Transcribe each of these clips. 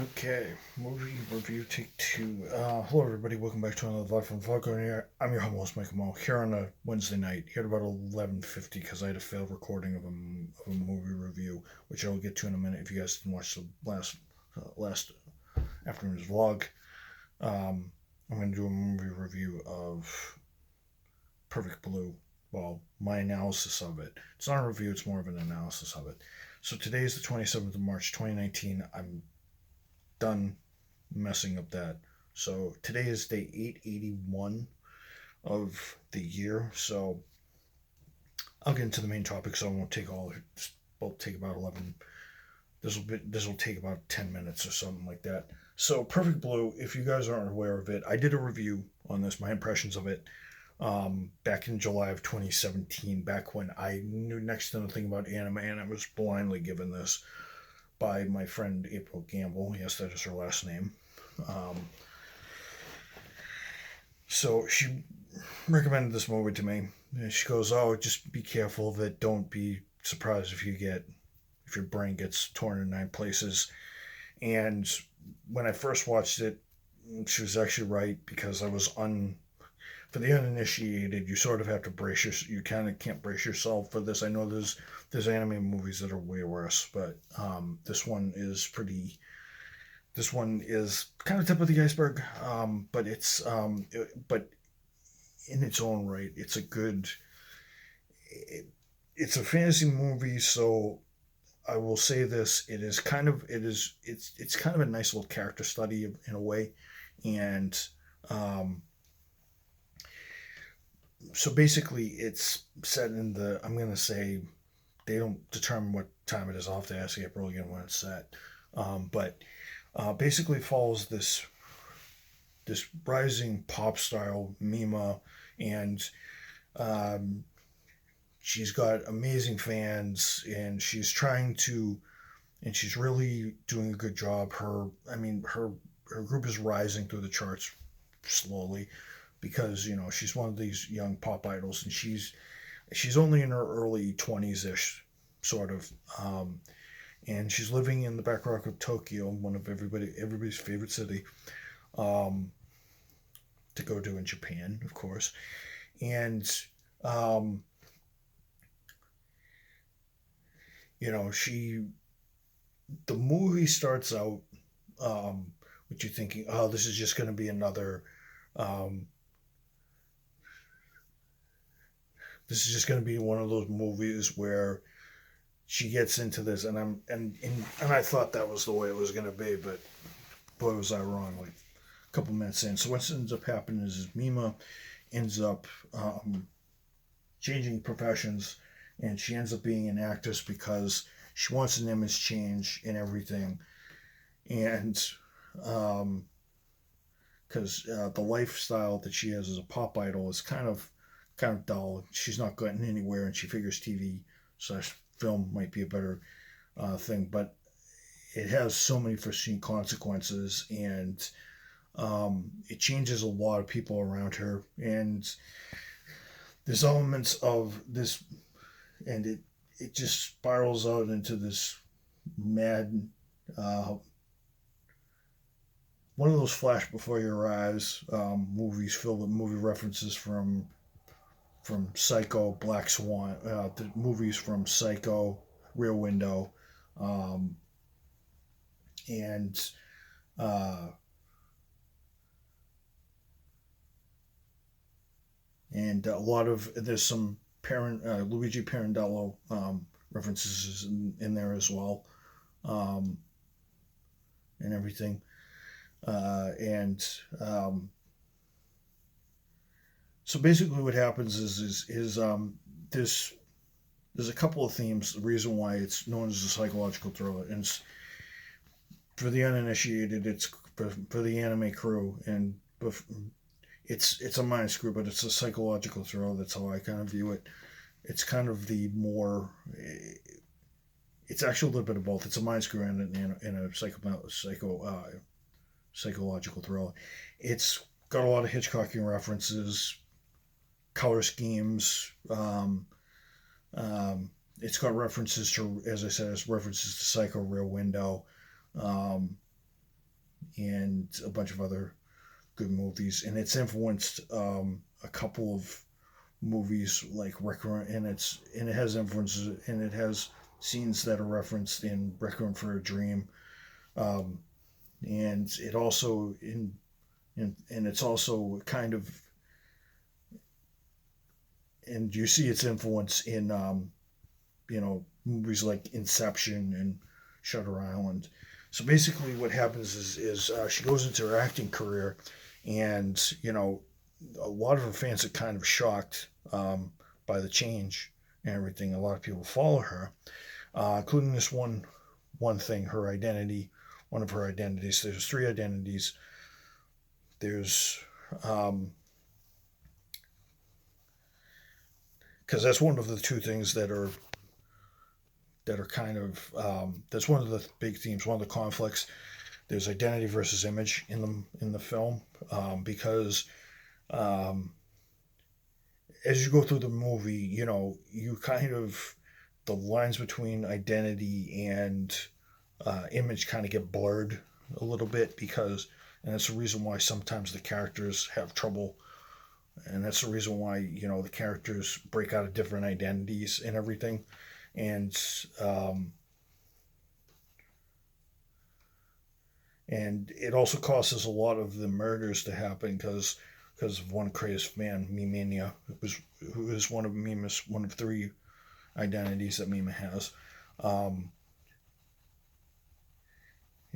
Okay, movie review take two. Hello everybody, welcome back to another Live from Falcon here. I'm your host, Michael Mo, here on a Wednesday night, here at about 11:50 because I had a failed recording of a movie review, which I will get to in a minute if you guys didn't watch the last afternoon's vlog. I'm going to do a movie review of Perfect Blue. Well, my analysis of it. It's not a review, it's more of an analysis of it. So today is the 27th of March, 2019. I'm done messing up that. So today is day 881 of the year. So I'll get into the main topic. So I won't take all. Will take about 11. This will take about 10 minutes or something like that. So Perfect Blue. If you guys aren't aware of it, I did a review on this. My impressions of it. Back in July of 2017, back when I knew next to nothing about anime, and I was blindly given this by my friend April Gamble. Yes, that is her last name. Um, so she recommended this movie to me. And she goes, "Oh, just be careful of it. Don't be surprised if your brain gets torn in nine places." And when I first watched it, she was actually right because I was for the uninitiated. You sort of have to brace you kind of can't brace yourself for this. I know there's anime movies that are way worse, but this one is kind of tip of the iceberg, but in its own right, it, it's a fantasy movie. So I will say this: it's kind of a nice little character study in a way, and um, so basically, it's set in the. I'm gonna say they don't determine what time it is. I'll have to ask April again when it's set, but basically follows this rising pop style Mima, and um, she's got amazing fans, and she's really doing a good job. Her group is rising through the charts slowly because she's one of these young pop idols, and she's only in her early 20s ish, sort of. And she's living in the back rock of Tokyo, one of everybody's favorite city. Um, to go to in Japan, of course. And um, she the movie starts out with you thinking, oh, this is just going to be um, this is just going to be one of those movies where she gets into this, and I thought that was the way it was going to be, but boy was I wrong. Like a couple minutes in, so what ends up happening is Mima ends up changing professions, and she ends up being an actress because she wants an image change and everything, and um, because the lifestyle that she has as a pop idol is kind of dull. She's not getting anywhere, and she figures TV slash film might be a better thing, but it has so many foreseen consequences, and it changes a lot of people around her, and there's elements of this, and it just spirals out into this mad one of those flash before your eyes movies filled with movie references from Psycho, Black Swan, the movies from Psycho, Rear Window, um, and uh, a lot of there's some parent Luigi Pirandello references in there as well, um, and everything. And So basically, what happens is there's a couple of themes. The reason why it's known as a psychological thriller, and for the uninitiated, it's for the anime crew, and it's a mind screw, but it's a psychological thriller. That's how I kind of view it. It's kind of the more. It's actually a little bit of both. It's a mind screw and a psychological thriller. It's got a lot of Hitchcockian references, color schemes. It's got references to, as I said, it's references to Psycho, Rear Window. Um, and a bunch of other good movies, and it's influenced a couple of movies like Requiem, and it has influences, and it has scenes that are referenced in Requiem for a Dream, um, and it also and it's also kind of, and you see its influence in movies like Inception and Shutter Island. So basically, what happens is she goes into her acting career, and a lot of her fans are kind of shocked by the change and everything. A lot of people follow her, including this one thing, her identity, one of her identities. There's three identities. There's because that's one of the two things that are kind of that's one of the big themes, one of the conflicts. There's identity versus image in the film, because um, as you go through the movie, you kind of, the lines between identity and image kind of get blurred a little bit, because, and that's the reason why sometimes the characters have trouble, and that's the reason why the characters break out of different identities and everything, and and it also causes a lot of the murders to happen because of one crazed man, Mimania, who is one of Mima's one of three identities that Mima has, um,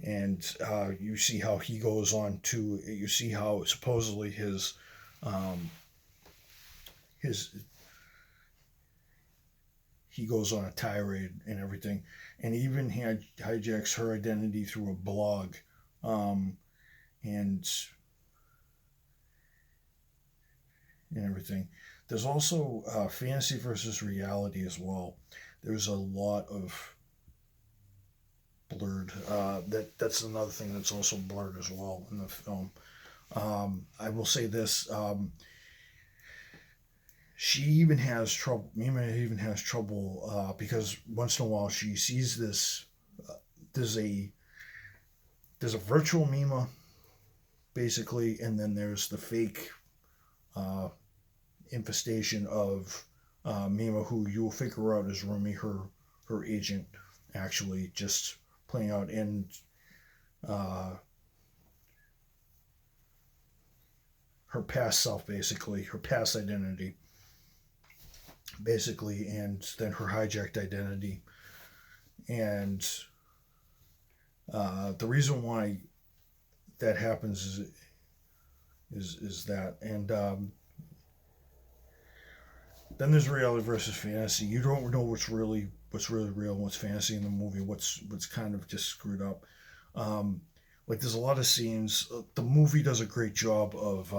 and you see how he goes on to, you see how supposedly um, his he goes on a tirade and everything, and even hijacks her identity through a blog, um, and everything. There's also fantasy versus reality as well. There's a lot of blurred. That's another thing that's also blurred as well in the film. I will say this: she even has trouble. Mima even has trouble because once in a while she sees this. There's a virtual Mima, basically, and then there's the fake infestation of Mima, who you will figure out is Rumi, her agent, actually just playing out in uh, her past self, basically her past identity, basically, and then her hijacked identity, and the reason why that happens is that, and then there's reality versus fantasy. You don't know what's really real and what's fantasy in the movie. What's kind of just screwed up. Um, like there's a lot of scenes. The movie does a great job of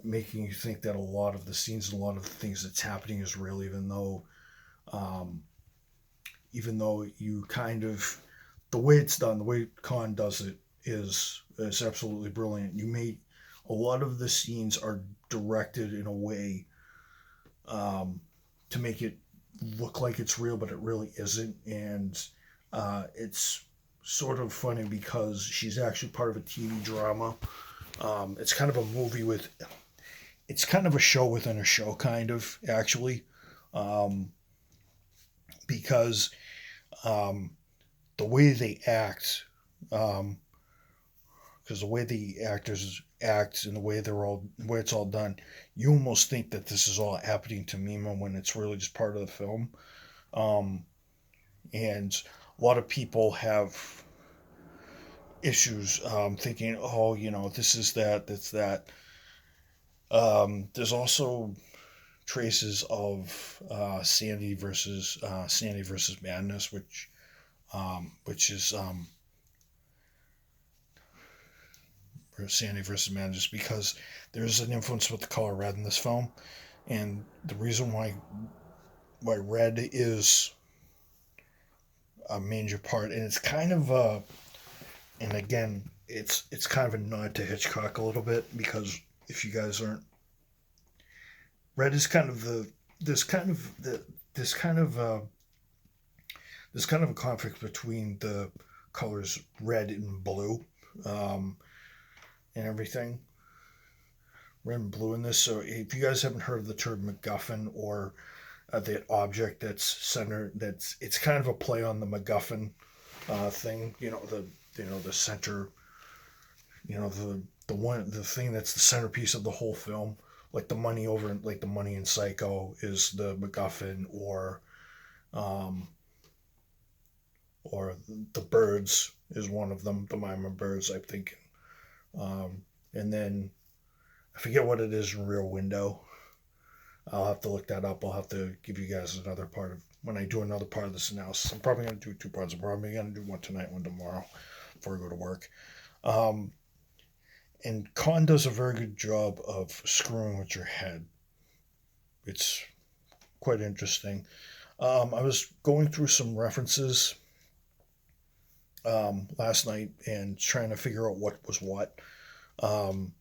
making you think that a lot of the scenes and a lot of the things that's happening is real, um, even though you kind of, the way it's done, the way Khan does it is absolutely brilliant. You made a lot of the scenes are directed in a way to make it look like it's real, but it really isn't. And it's sort of funny because she's actually part of a TV drama. It's kind of a movie with, it's kind of a show within a show, kind of, actually, um, because um, the way they act, um, because the way the actors act and the way it's all done, you almost think that this is all happening to Mima when it's really just part of the film. Um, and a lot of people have issues thinking, oh, this is that, that's that. There's also traces of Sandy versus Madness, which is Sandy versus Madness, because there's an influence with the color red in this film, and the reason why red is a major part, and it's kind of and again, it's kind of a nod to Hitchcock a little bit, because if you guys aren't, red is kind of the this kind of there's kind of a conflict between the colors red and blue, um, and everything. Red and blue in this. So if you guys haven't heard of the term MacGuffin or the object that's centered, it's kind of a play on the MacGuffin thing. The center. The thing that's the centerpiece of the whole film. Like the money over, like the money in Psycho is the MacGuffin, um, or the birds is one of them. The Mima birds, I think. And then I forget what it is in Rear Window. I'll have to look that up. I'll have to give you guys another part of when I do another part of this analysis. I'm probably going to do two parts. I'm probably going to do one tonight, one tomorrow, before I go to work. Um, and Khan does a very good job of screwing with your head. It's quite interesting. I was going through some references last night and trying to figure out what was what. Um,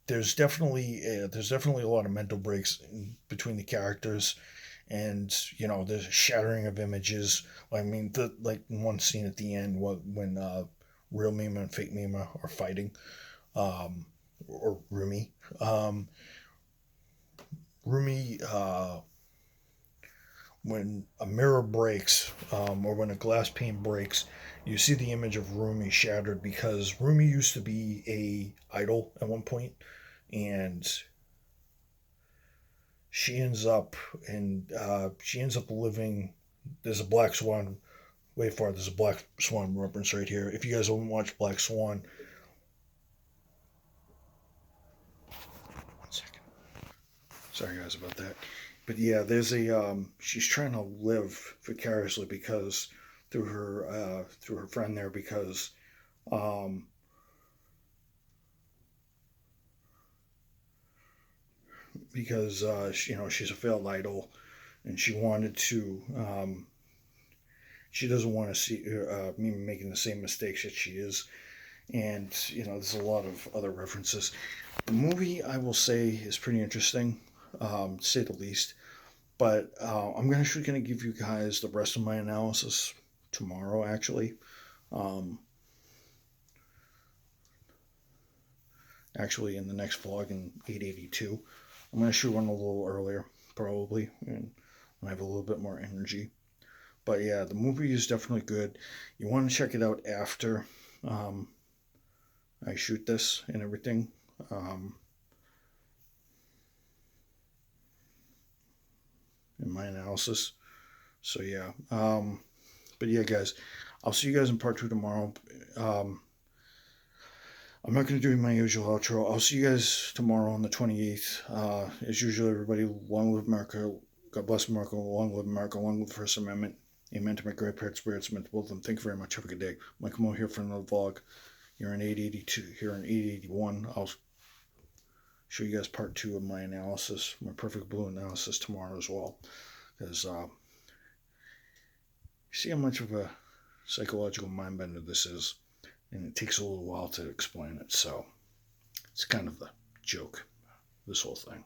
there's definitely a lot of mental breaks between the characters, and there's a shattering of images. I mean, like one scene at the end when real Mima and fake Mima are fighting, or Rumi. Rumi, when a mirror breaks, or when a glass pane breaks, you see the image of Rumi shattered because Rumi used to be a idol at one point, and she ends up living. There's a Black Swan. Wait for it. There's a Black Swan reference right here. If you guys haven't watched Black Swan, 1 second. Sorry guys about that. But yeah, there's she's trying to live vicariously because through her friend there um, because she's a failed idol, and she doesn't want to see me making the same mistakes that she is. And there's a lot of other references. The movie, I will say, is pretty interesting, to say the least. But I'm actually going to give you guys the rest of my analysis tomorrow, actually. Um, actually, in the next vlog in 882. I'm going to shoot one a little earlier, probably, and I have a little bit more energy. But yeah, the movie is definitely good. You want to check it out after um, I shoot this and everything. Um, in my analysis. So yeah. But yeah, guys, I'll see you guys in part two tomorrow. Um, I'm not going to do my usual outro. I'll see you guys tomorrow on the 28th. As usual, everybody, long live America. God bless America. Long live America. Long live the First Amendment. Amen to my great parents, spirits, amen to both of them. Thank you very much. Have a good day. Mike Mo here for another vlog. Here in 882, here in 881. I'll show you guys part two of my analysis, my perfect blue analysis tomorrow as well. Because you see how much of a psychological mind bender this is, and it takes a little while to explain it. So it's kind of the joke, this whole thing.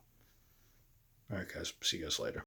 All right, guys. See you guys later.